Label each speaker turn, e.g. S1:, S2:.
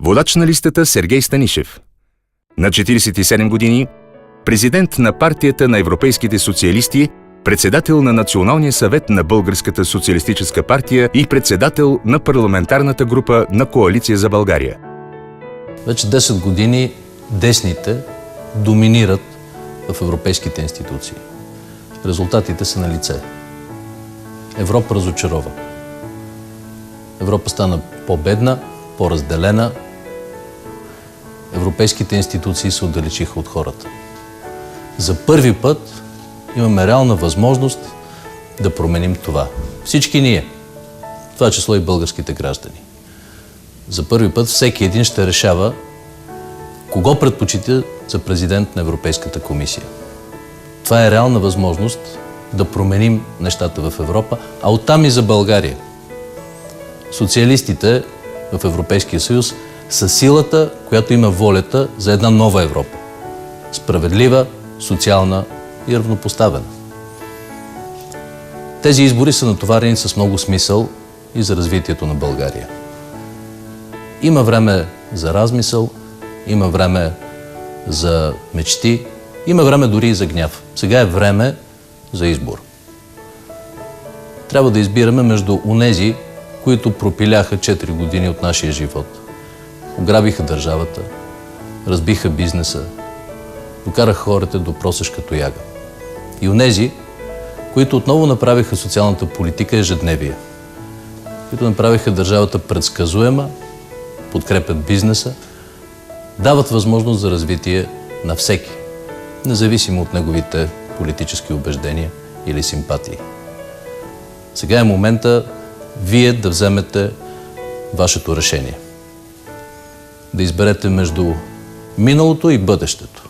S1: Водач на листата Сергей Станишев. На 47 години, президент на партията на европейските социалисти, председател на Националния съвет на Българската социалистическа партия и председател на парламентарната група на Коалиция за България.
S2: Вече 10 години десните доминират в европейските институции. Резултатите са на лице. Европа разочарова. Европа стана по-бедна, по-разделена. Европейските институции се отдалечиха от хората. За първи път имаме реална възможност да променим това. Всички ние, в това число и българските граждани. За първи път всеки един ще решава кого предпочита за президент на Европейската комисия. Това е реална възможност да променим нещата в Европа, а оттам и за България. Социалистите в Европейския съюз са силата, която има волята за една нова Европа. Справедлива, социална и равнопоставена. Тези избори са натоварени с много смисъл и за развитието на България. Има време за размисъл, има време за мечти, има време дори и за гняв. Сега е време за избор. Трябва да избираме между онези, които пропиляха 4 години от нашия живот. Ограбиха държавата, разбиха бизнеса, докараха хората до просешка тояга. И онези, които отново направиха социалната политика ежедневие, които направиха държавата предсказуема, подкрепят бизнеса, дават възможност за развитие на всеки, независимо от неговите политически убеждения или симпатии. Сега е момента вие да вземете вашето решение. Да изберете между миналото и бъдещето.